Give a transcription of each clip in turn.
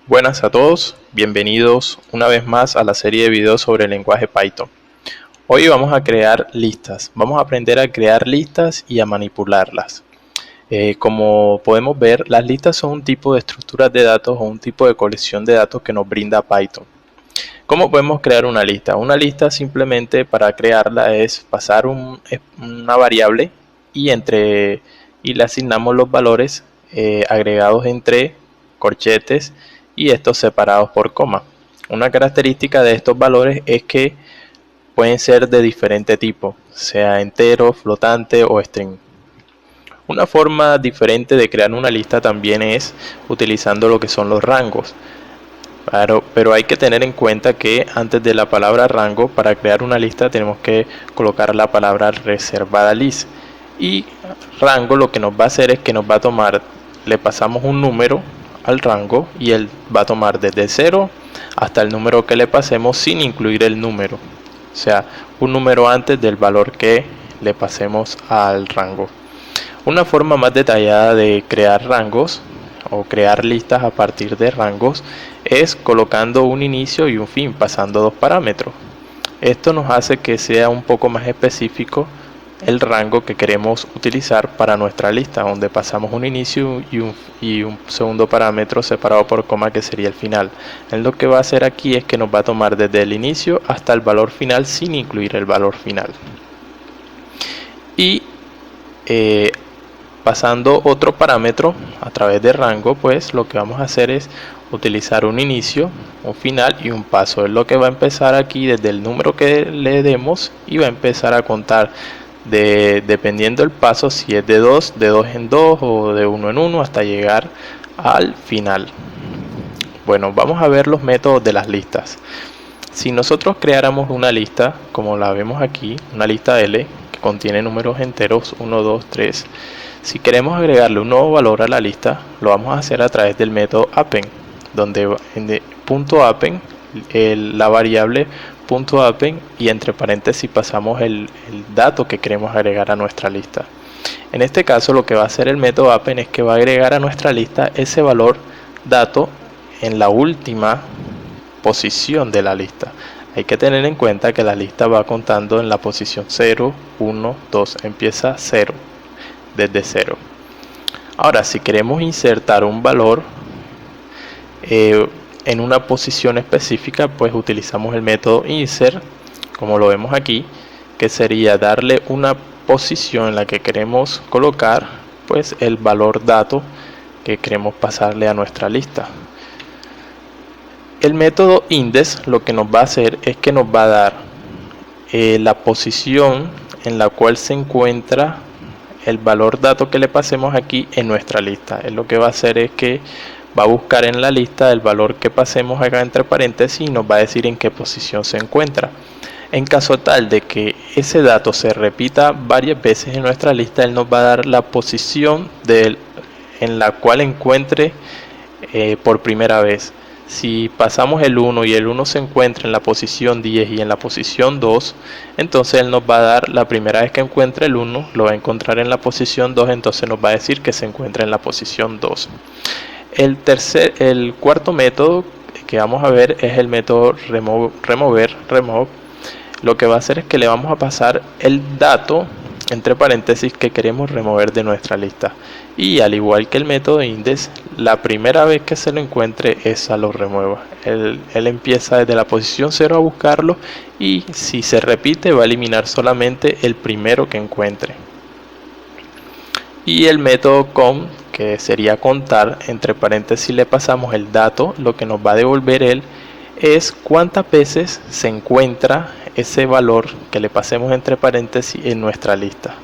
Buenas a todos, bienvenidos una vez más a la serie de videos sobre el lenguaje Python. Hoy vamos a crear listas, vamos a aprender a crear listas y a manipularlas. Como podemos ver, las listas son un tipo de estructuras de datos o un tipo de colección de datos que nos brinda Python. ¿Cómo podemos crear una lista? Una lista simplemente para crearla es pasar una variable y le asignamos los valores agregados entre corchetes y estos separados por coma. Una característica de estos valores es que pueden ser de diferente tipo, sea entero, flotante o string. Una forma diferente de crear una lista también es utilizando lo que son los rangos. Pero hay que tener en cuenta que antes de la palabra rango, para crear una lista tenemos que colocar la palabra reservada list. Y rango lo que nos va a hacer es que nos va a tomar, le pasamos un número al rango y él va a tomar desde 0 hasta el número que le pasemos sin incluir el número. O sea, un número antes del valor que le pasemos al rango. Una forma más detallada de crear rangos o crear listas a partir de rangos es colocando un inicio y un fin, pasando dos parámetros. Esto nos hace que sea un poco más específico el rango que queremos utilizar para nuestra lista, donde pasamos un inicio y un segundo parámetro separado por coma, que sería el final. Él lo que va a hacer aquí es que nos va a tomar desde el inicio hasta el valor final sin incluir el valor final. Y pasando otro parámetro a través de rango, pues lo que vamos a hacer es utilizar un inicio, un final y un paso. Es lo que va a empezar aquí desde el número que le demos y va a empezar a contar dependiendo el paso, si es de 2 en 2 o de 1 en 1 hasta llegar al final. Bueno, vamos a ver los métodos de las listas. Si nosotros creáramos una lista como la vemos aquí, una lista L que contiene números enteros 1, 2, 3, si queremos agregarle un nuevo valor a la lista, lo vamos a hacer a través del método append, donde en .append la variable .append y entre paréntesis pasamos el dato que queremos agregar a nuestra lista. En este caso lo que va a hacer el método append es que va a agregar a nuestra lista ese valor dato en la última posición de la lista. Hay que tener en cuenta que la lista va contando en la posición 0, 1, 2, empieza 0, desde 0. Ahora, si queremos insertar un valor en una posición específica, pues utilizamos el método insert, como lo vemos aquí, que sería darle una posición en la que queremos colocar pues el valor dato que queremos pasarle a nuestra lista. El método index lo que nos va a hacer es que nos va a dar la posición en la cual se encuentra el valor dato que le pasemos aquí en nuestra lista. Lo que va a hacer es que va a buscar en la lista el valor que pasemos acá entre paréntesis y nos va a decir en qué posición se encuentra. En caso tal de que ese dato se repita varias veces en nuestra lista, él nos va a dar la posición en la cual encuentre por primera vez. Si pasamos el 1 y el 1 se encuentra en la posición 10 y en la posición 2, entonces él nos va a dar la primera vez que encuentre el 1, lo va a encontrar en la posición 2, entonces nos va a decir que se encuentra en la posición 2. El cuarto método que vamos a ver es el método remove. Lo que va a hacer es que le vamos a pasar el dato entre paréntesis que queremos remover de nuestra lista, y al igual que el método index, la primera vez que se lo encuentre esa lo remueva. Él empieza desde la posición 0 a buscarlo y si se repite va a eliminar solamente el primero que encuentre. Y el método count, que sería contar, entre paréntesis le pasamos el dato, lo que nos va a devolver él es cuántas veces se encuentra ese valor que le pasemos entre paréntesis en nuestra lista.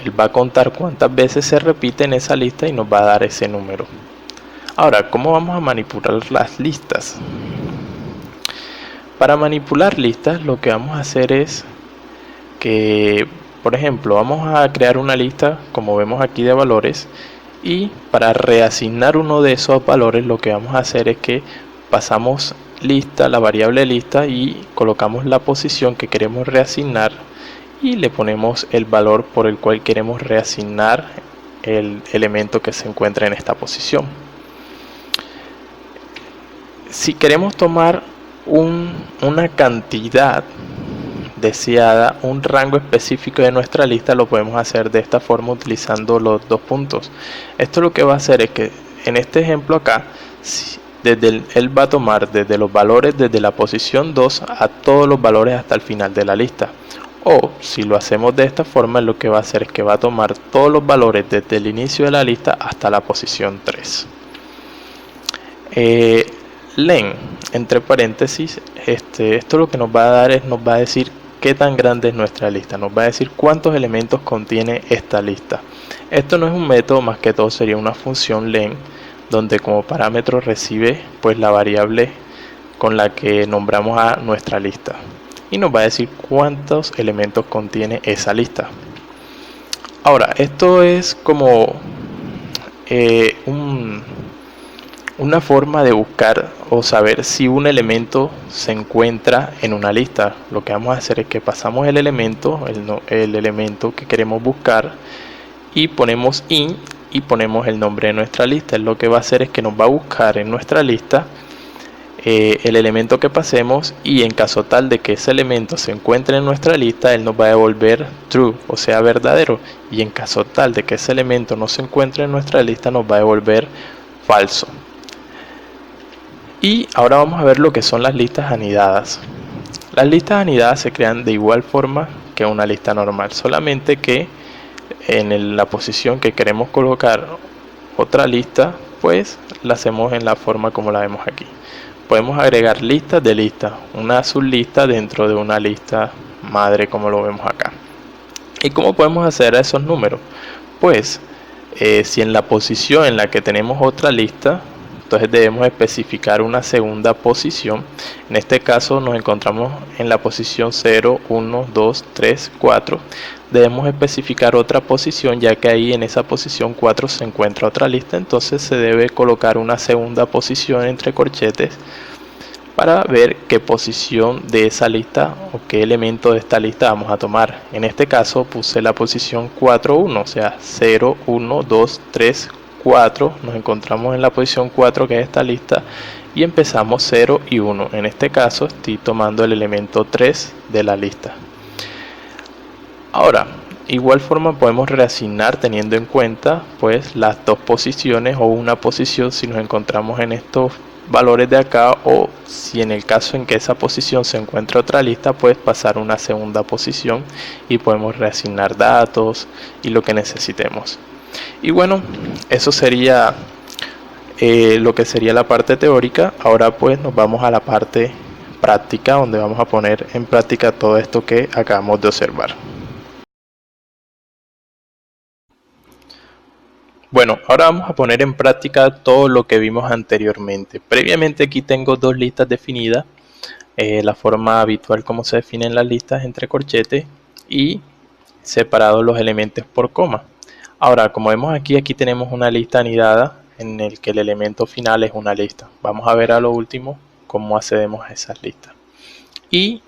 Él va a contar cuántas veces se repite en esa lista y nos va a dar ese número. Ahora, ¿cómo vamos a manipular las listas? Para manipular listas, lo que vamos a hacer es que, por ejemplo, vamos a crear una lista, como vemos aquí, de valores, y para reasignar uno de esos valores, lo que vamos a hacer es que pasamos lista, la variable lista, y colocamos la posición que queremos reasignar y le ponemos el valor por el cual queremos reasignar el elemento que se encuentra en esta posición. Si queremos tomar una cantidad deseada, un rango específico de nuestra lista, lo podemos hacer de esta forma utilizando los dos puntos. Esto lo que va a hacer es que en este ejemplo acá, él va a tomar desde los valores desde la posición 2 a todos los valores hasta el final de la lista. O si lo hacemos de esta forma, lo que va a hacer es que va a tomar todos los valores desde el inicio de la lista hasta la posición 3. Len, entre paréntesis, esto lo que nos va a dar es, nos va a decir qué tan grande es nuestra lista, nos va a decir cuántos elementos contiene esta lista. Esto no es un método, más que todo sería una función len, donde como parámetro recibe pues la variable con la que nombramos a nuestra lista y nos va a decir cuántos elementos contiene esa lista. Ahora, esto es como una forma de buscar o saber si un elemento se encuentra en una lista. Lo que vamos a hacer es que pasamos el elemento que queremos buscar y ponemos int y ponemos el nombre de nuestra lista. Lo que va a hacer es que nos va a buscar en nuestra lista el elemento que pasemos, y en caso tal de que ese elemento se encuentre en nuestra lista, él nos va a devolver true, o sea verdadero, y en caso tal de que ese elemento no se encuentre en nuestra lista, nos va a devolver falso. Y ahora vamos a ver lo que son las listas anidadas. Las listas anidadas se crean de igual forma que una lista normal, solamente que en la posición que queremos colocar otra lista, pues la hacemos en la forma como la vemos aquí. Podemos agregar listas de listas, una sublista dentro de una lista madre, como lo vemos acá. ¿Y cómo podemos hacer esos números? Pues si en la posición en la que tenemos otra lista, entonces debemos especificar una segunda posición. En este caso nos encontramos en la posición 0, 1, 2, 3, 4. Debemos especificar otra posición, ya que ahí en esa posición 4 se encuentra otra lista. Entonces se debe colocar una segunda posición entre corchetes para ver qué posición de esa lista o qué elemento de esta lista vamos a tomar. En este caso puse la posición 4, 1, o sea 0, 1, 2, 3, 4. Nos encontramos en la posición 4, que es esta lista, y empezamos 0 y 1. En este caso estoy tomando el elemento 3 de la lista. Ahora, igual forma podemos reasignar teniendo en cuenta pues las dos posiciones o una posición si nos encontramos en estos valores de acá, o si en el caso en que esa posición se encuentra otra lista, pues pasar una segunda posición y podemos reasignar datos y lo que necesitemos. Y bueno, eso sería lo que sería la parte teórica. Ahora pues nos vamos a la parte práctica, donde vamos a poner en práctica todo esto que acabamos de observar. Bueno, ahora vamos a poner en práctica todo lo que vimos anteriormente. Previamente aquí tengo dos listas definidas, la forma habitual como se definen las listas entre corchetes y separados los elementos por coma. Ahora, como vemos aquí tenemos una lista anidada en el que el elemento final es una lista. Vamos a ver a lo último cómo accedemos a esas listas. Y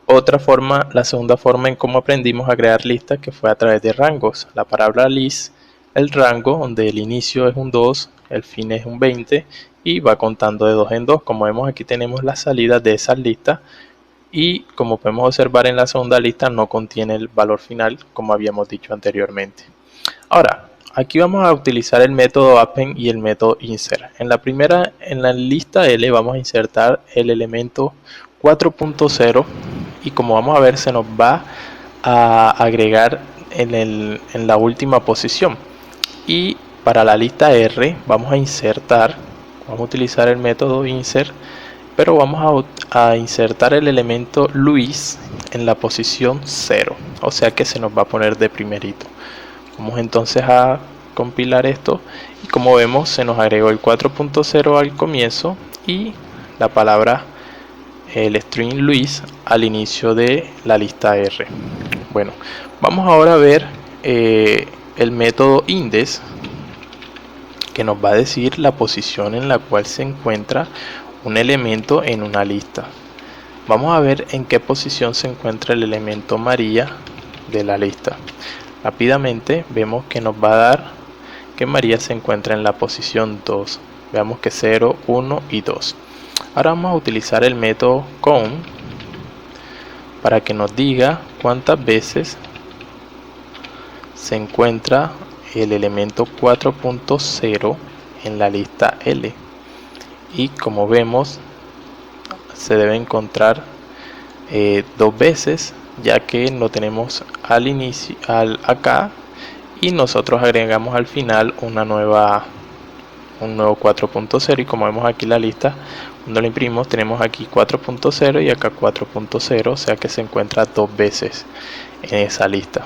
otra forma, la segunda forma en cómo aprendimos a crear listas, que fue a través de rangos. La palabra list, el rango, donde el inicio es un 2, el fin es un 20 y va contando de 2 en 2. Como vemos aquí tenemos las salidas de esas listas, y como podemos observar en la segunda lista no contiene el valor final, como habíamos dicho anteriormente. Ahora, aquí vamos a utilizar el método append y el método insert. En la primera, en la lista L, vamos a insertar el elemento 4.0 y como vamos a ver se nos va a agregar en la última posición. Y para la lista R vamos a utilizar el método insert, pero vamos a insertar el elemento Luis en la posición 0, o sea que se nos va a poner de primerito. Vamos entonces a compilar esto y como vemos se nos agregó el 4.0 al comienzo y la palabra, el string Luis, al inicio de la lista R. Bueno, vamos ahora a ver el método index, que nos va a decir la posición en la cual se encuentra un elemento en una lista. Vamos a ver en qué posición se encuentra el elemento María de la lista. Rápidamente vemos que nos va a dar que María se encuentra en la posición 2. Veamos que 0, 1 y 2. Ahora vamos a utilizar el método count para que nos diga cuántas veces se encuentra el elemento 4.0 en la lista L. Y como vemos, se debe encontrar dos veces, ya que lo tenemos al inicio, acá, y nosotros agregamos al final un nuevo 4.0. y como vemos aquí la lista, cuando lo imprimimos tenemos aquí 4.0 y acá 4.0, o sea que se encuentra dos veces en esa lista.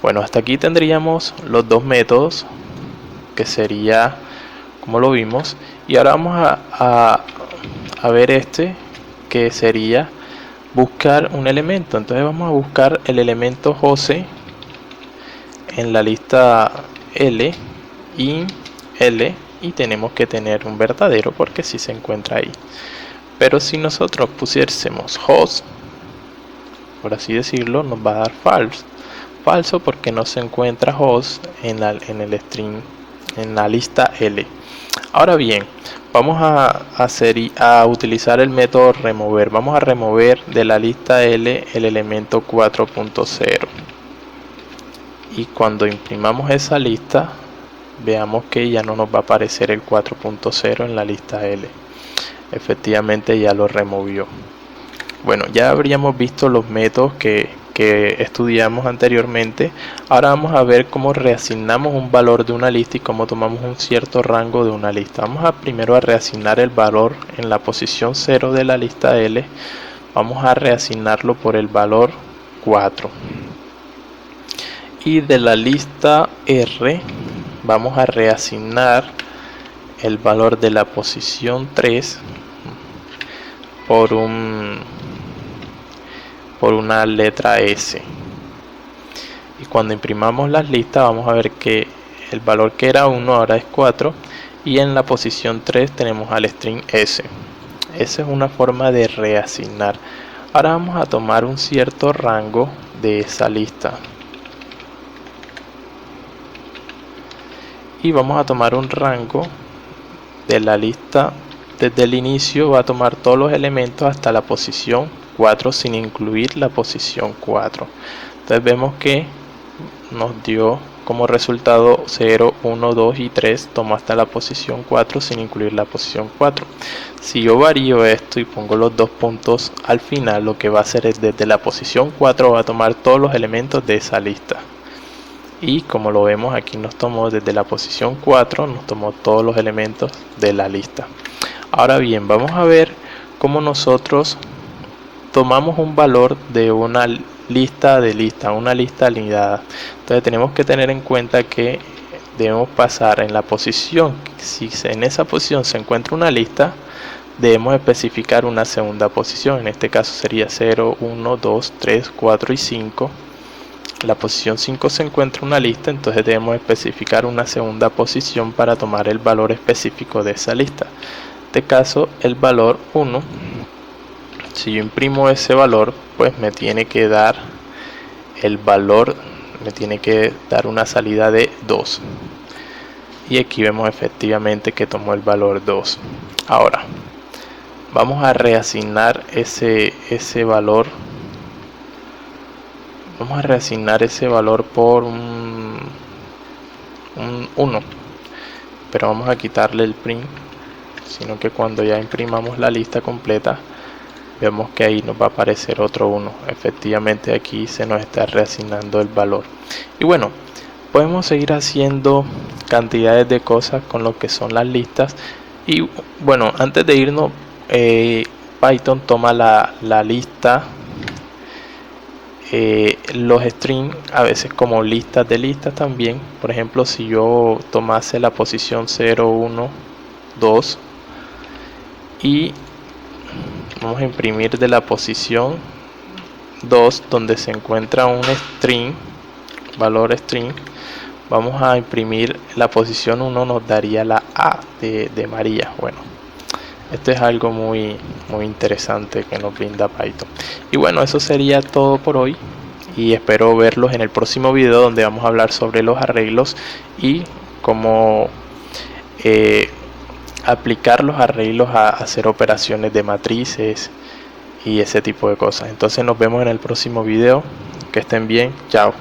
Bueno, hasta aquí tendríamos los dos métodos, que sería como lo vimos, y ahora vamos a ver este, que sería buscar un elemento. Entonces vamos a buscar el elemento José en la lista L y L, y tenemos que tener un verdadero porque si se encuentra ahí. Pero si nosotros pusiésemos host, por así decirlo, nos va a dar falso porque no se encuentra host en el string, en la lista L. Ahora bien, vamos a utilizar el método remover. Vamos a remover de la lista L el elemento 4.0, y cuando imprimamos esa lista, veamos que ya no nos va a aparecer el 4.0 en la lista L. Efectivamente ya lo removió. Bueno, ya habríamos visto los métodos que estudiamos anteriormente. Ahora vamos a ver cómo reasignamos un valor de una lista y cómo tomamos un cierto rango de una lista. Vamos primero a reasignar el valor en la posición 0 de la lista L. Vamos a reasignarlo por el valor 4. Y de la lista R vamos a reasignar el valor de la posición 3 por una letra S. Y cuando imprimamos las listas vamos a ver que el valor que era 1 ahora es 4, y en la posición 3 tenemos al string S. Esa es una forma de reasignar. Ahora vamos a tomar un cierto rango de esa lista y vamos a tomar un rango de la lista. Desde el inicio va a tomar todos los elementos hasta la posición 4 sin incluir la posición 4. Entonces vemos que nos dio como resultado 0, 1, 2 y 3, tomó hasta la posición 4 sin incluir la posición 4. Si yo varío esto y pongo los dos puntos al final, lo que va a hacer es desde la posición 4 va a tomar todos los elementos de esa lista. Y como lo vemos aquí nos tomó desde la posición 4, nos tomó todos los elementos de la lista. Ahora bien, vamos a ver cómo nosotros tomamos un valor de una lista una lista alineada. Entonces tenemos que tener en cuenta que debemos pasar en la posición, si en esa posición se encuentra una lista, debemos especificar una segunda posición. En este caso sería 0, 1, 2, 3, 4 y 5. En la posición 5 se encuentra una lista, entonces debemos especificar una segunda posición para tomar el valor específico de esa lista. En este caso el valor 1, si yo imprimo ese valor, pues me tiene que dar el valor, me tiene que dar una salida de 2, y aquí vemos efectivamente que tomó el valor 2. Ahora vamos a reasignar ese valor, vamos a reasignar ese valor por un 1, pero vamos a quitarle el print, sino que cuando ya imprimamos la lista completa vemos que ahí nos va a aparecer otro 1. Efectivamente aquí se nos está reasignando el valor. Y bueno, podemos seguir haciendo cantidades de cosas con lo que son las listas. Y bueno, antes de irnos, Python toma la lista, los strings a veces como listas de listas también. Por ejemplo, si yo tomase la posición 0, 1, 2 y vamos a imprimir de la posición 2 donde se encuentra un string, valor string, vamos a imprimir la posición 1, nos daría la A de María. Bueno, esto es algo muy interesante que nos brinda Python. Y bueno, eso sería todo por hoy, y espero verlos en el próximo video donde vamos a hablar sobre los arreglos y cómo aplicar los arreglos a hacer operaciones de matrices y ese tipo de cosas. Entonces nos vemos en el próximo video. Que estén bien. Chao.